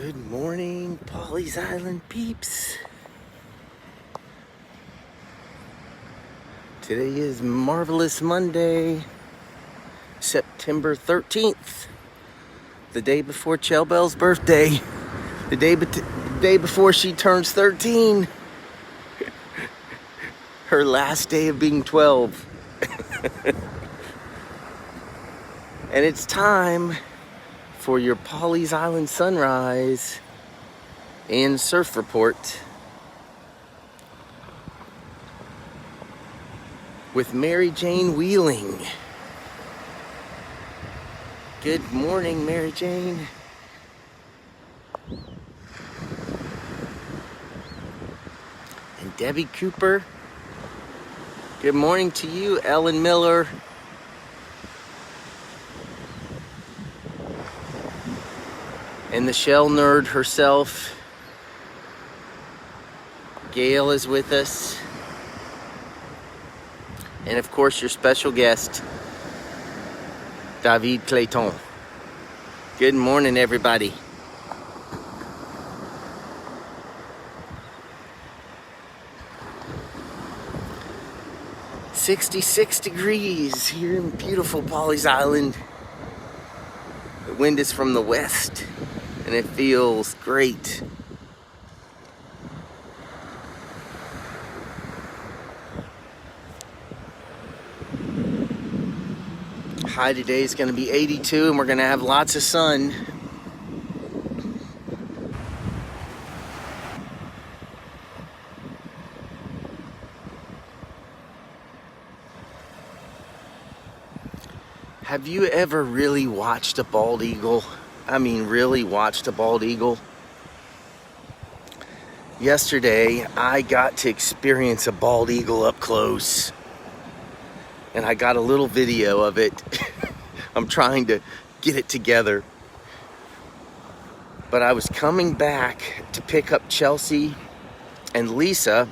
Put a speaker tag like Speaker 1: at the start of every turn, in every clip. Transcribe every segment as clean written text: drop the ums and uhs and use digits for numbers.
Speaker 1: Good morning, Pawleys Island peeps. Today is Marvelous Monday, September 13th, the day before Chell Bell's birthday, the day before she turns 13, her last day of being 12. And it's time for your Pawleys Island sunrise and surf report with Mary Jane Wheeling. Good morning, Mary Jane. And Debbie Cooper. Good morning to you, Ellen Miller. And the shell nerd herself, Gail, is with us. And of course, your special guest, David Clayton. Good morning, everybody. "66 degrees here in beautiful Pawleys Island. The wind is from the west, and it feels great. High today is going to be 82, and we're going to have lots of sun. Have you ever really watched a bald eagle? I mean, really watched a bald eagle? Yesterday, I got to experience a bald eagle up close. And I got a little video of it. I'm trying to get it together. But I was coming back to pick up Chelsea and Lisa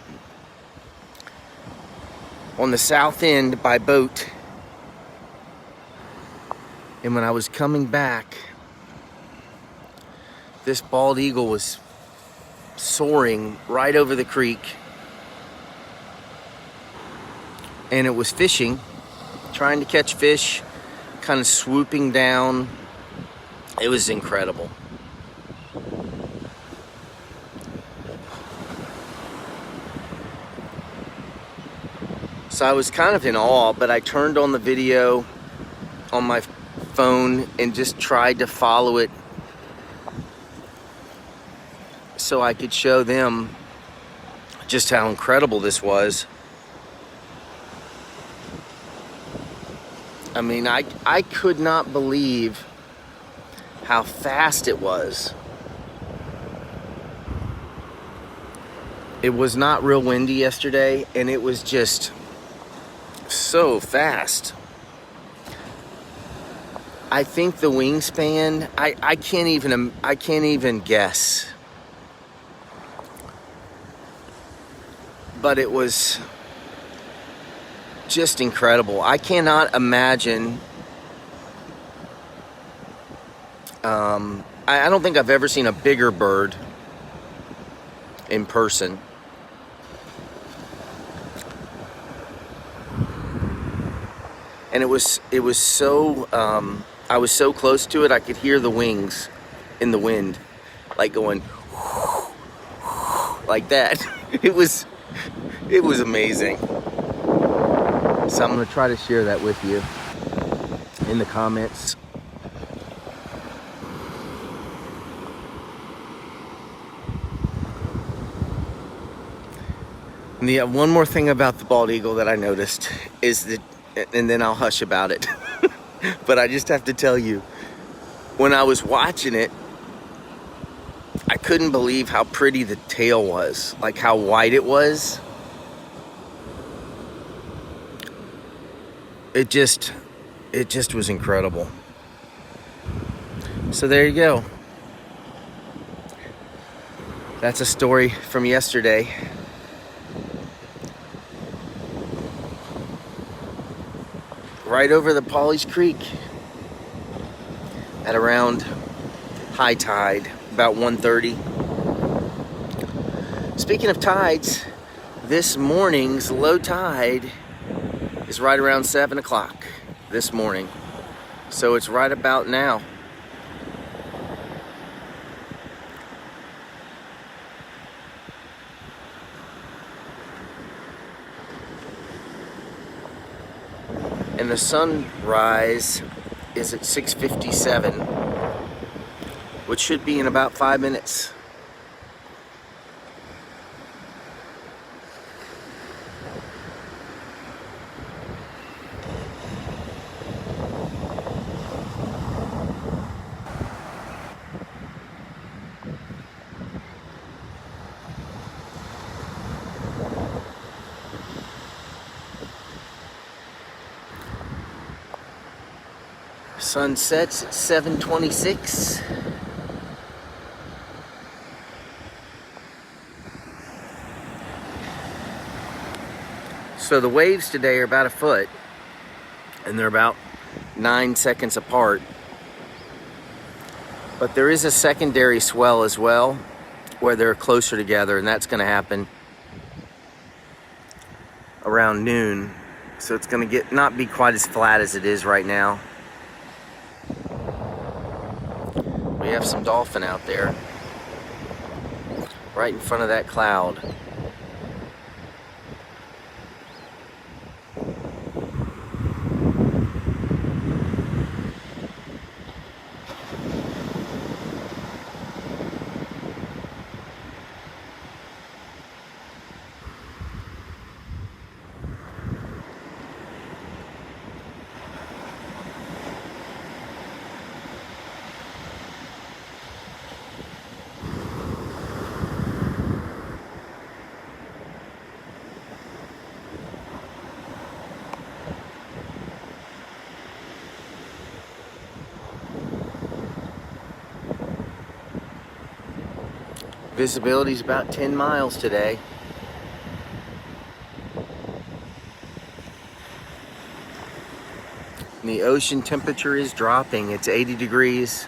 Speaker 1: on the south end by boat. And when I was coming back, this bald eagle was soaring right over the creek. And it was fishing, trying to catch fish, kind of swooping down. It was incredible. So I was kind of in awe, but I turned on the video on my phone and just tried to follow it so I could show them just how incredible this was. I mean, I could not believe how fast it was. It was not real windy yesterday, and it was just so fast. I think the wingspan, I can't even guess. But it was just incredible. I cannot imagine. I don't think I've ever seen a bigger bird in person. And it was so. I was so close to it. I could hear the wings in the wind, like going like that. It was amazing. So I'm going to try to share that with you in the comments. And the one more thing about the bald eagle that I noticed is that, and then I'll hush about it, but I just have to tell you, when I was watching it, I couldn't believe how pretty the tail was, like how white it was. It just was incredible. So there you go. That's a story from yesterday. Right over the Pawleys Creek at around high tide. about 1:30. Speaking of tides, this morning's low tide is right around 7 o'clock this morning. So it's right about now. And the sunrise is at 6:57, which should be in about 5 minutes. Sun sets at 7:26. So the waves today are about a foot, and they're about 9 seconds apart. But there is a secondary swell as well, where they're closer together, and that's going to happen around noon. So it's going to not be quite as flat as it is right now. We have some dolphin out there, right in front of that cloud. Visibility is about 10 miles today. And the ocean temperature is dropping. It's 80 degrees.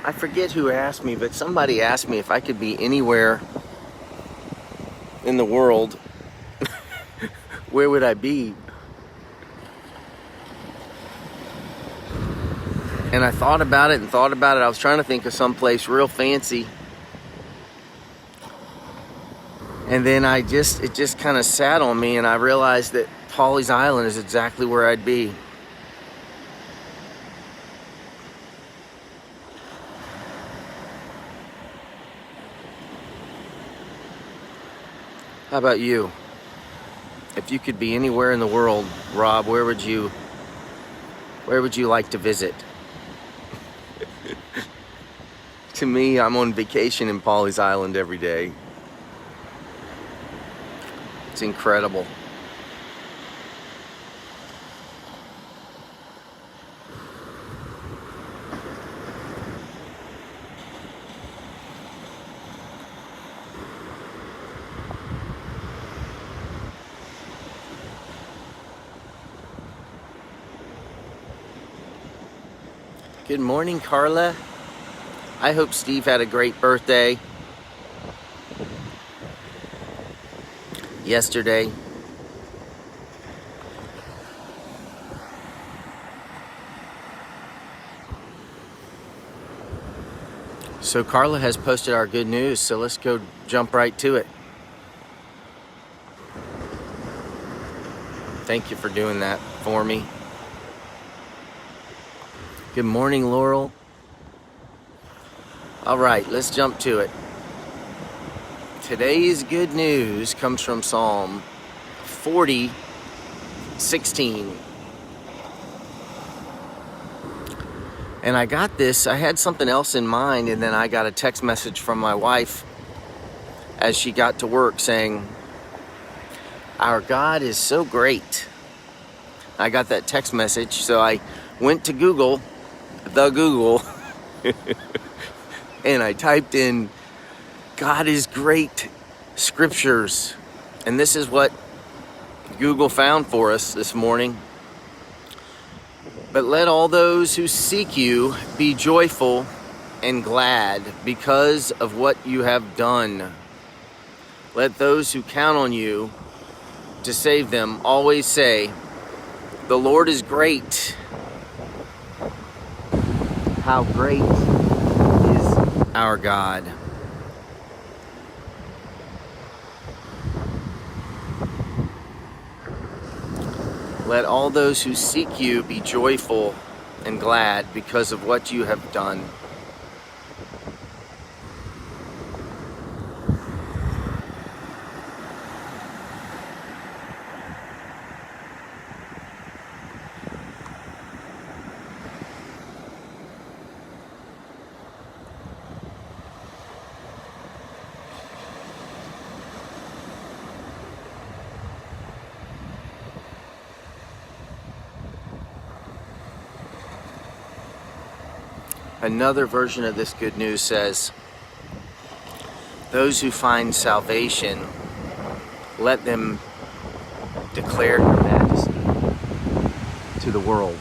Speaker 1: I forget who asked me, but somebody asked me if I could be anywhere in the world, where would I be? And I thought about it and thought about it. I was trying to think of someplace real fancy. And then it just kind of sat on me, and I realized that Pawleys Island is exactly where I'd be. How about you? If you could be anywhere in the world, Rob, where would you like to visit? To me, I'm on vacation in Pawleys Island every day. It's incredible. Good morning, Carla. I hope Steve had a great birthday yesterday. So Carla has posted our good news, so let's go jump right to it. Thank you for doing that for me. Good morning, Laurel. All right, let's jump to it. Today's good news comes from Psalm 40:16. And I got this, I had something else in mind, and then I got a text message from my wife as she got to work saying, "Our God is so great." I got that text message, so I went to Google, and I typed in "God is great" scriptures. And this is what Google found for us this morning. "But let all those who seek you be joyful and glad because of what you have done. Let those who count on you to save them always say, 'The Lord is great.'" How great is our God. Let all those who seek you be joyful and glad because of what you have done. Another version of this good news says, "Those who find salvation, let them declare your majesty to the world."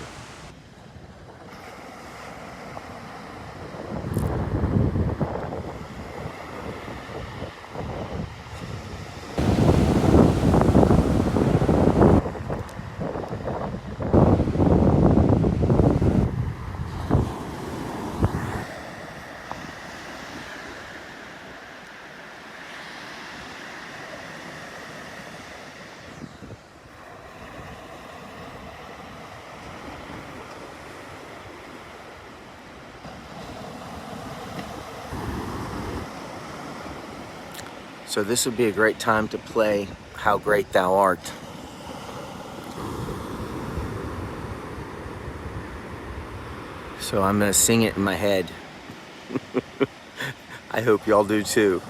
Speaker 1: So this would be a great time to play "How Great Thou Art." So I'm going to sing it in my head. I hope y'all do too.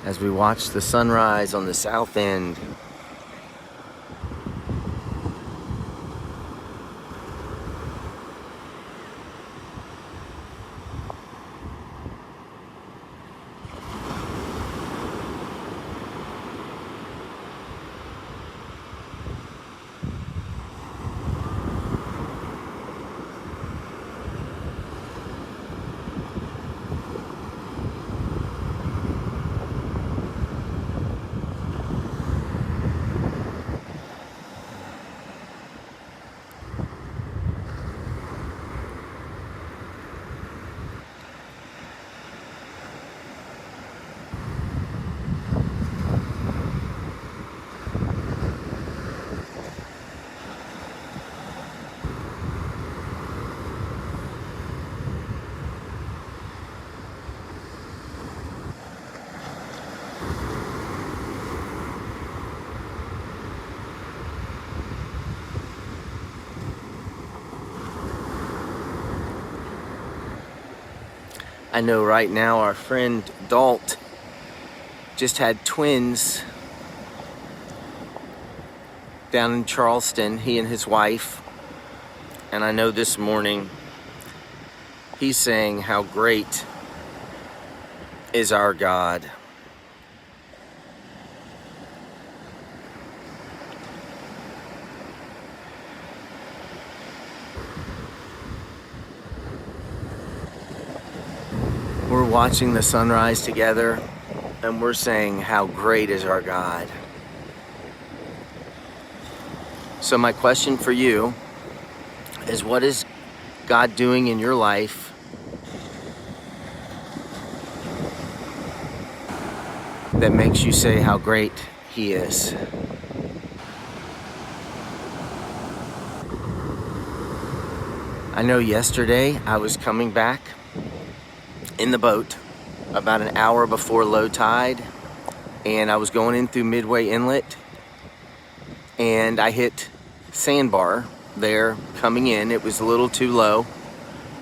Speaker 1: As we watch the sunrise on the south end. I know right now our friend Dalt just had twins down in Charleston, he and his wife. And I know this morning he's saying how great is our God. We're watching the sunrise together, and we're saying how great is our God. So my question for you is, what is God doing in your life that makes you say how great He is? I know yesterday I was coming back in the boat about an hour before low tide, and I was going in through Midway Inlet, and I hit sandbar there coming in. It was a little too low,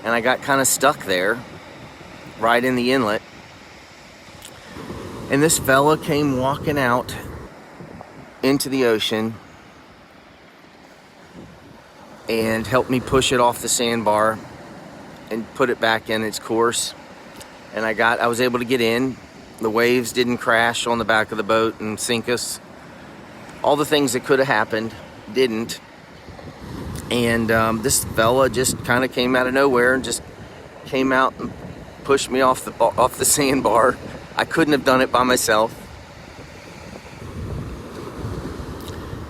Speaker 1: and I got kind of stuck there right in the inlet. And this fella came walking out into the ocean and helped me push it off the sandbar and put it back in its course. And I was able to get in. The waves didn't crash on the back of the boat and sink us. All the things that could have happened didn't. And this fella just kind of came out of nowhere and just came out and pushed me off the sandbar. I couldn't have done it by myself.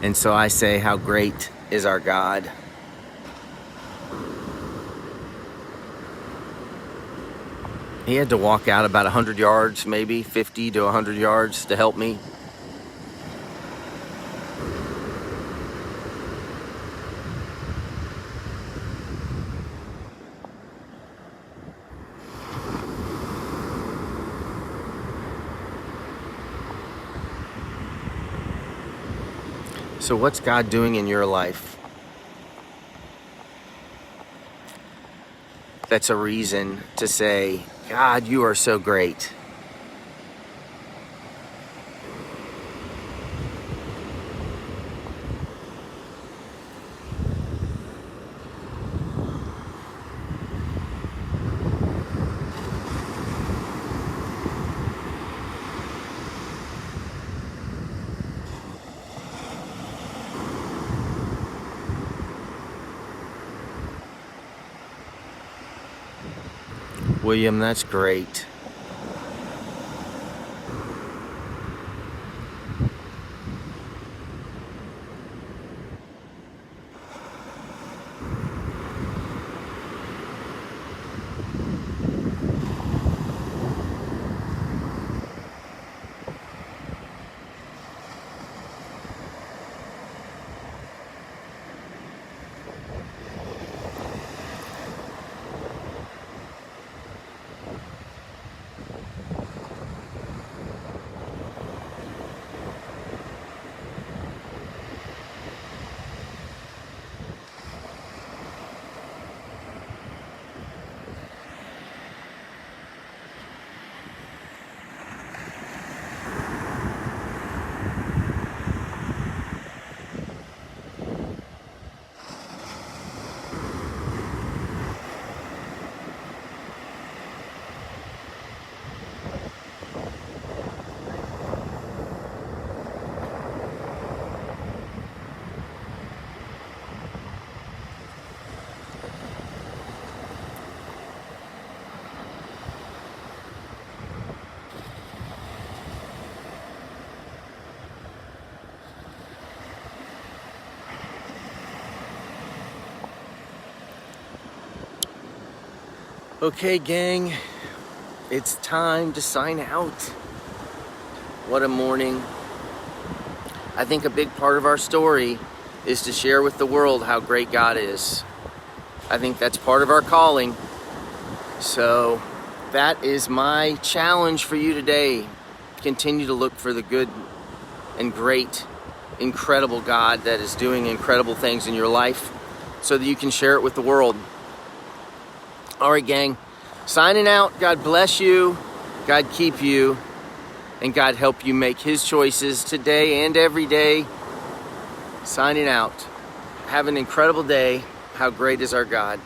Speaker 1: And so I say, how great is our God? He had to walk out about 100 yards, maybe 50 to 100 yards to help me. So what's God doing in your life? That's a reason to say, God, you are so great. William, that's great. Okay, gang, it's time to sign out. What a morning. I think a big part of our story is to share with the world how great God is. I think that's part of our calling. So that is my challenge for you today. Continue to look for the good and great, incredible God that is doing incredible things in your life so that you can share it with the world. All right, gang, signing out. God bless you, God keep you, and God help you make His choices today and every day. Signing out. Have an incredible day. How great is our God?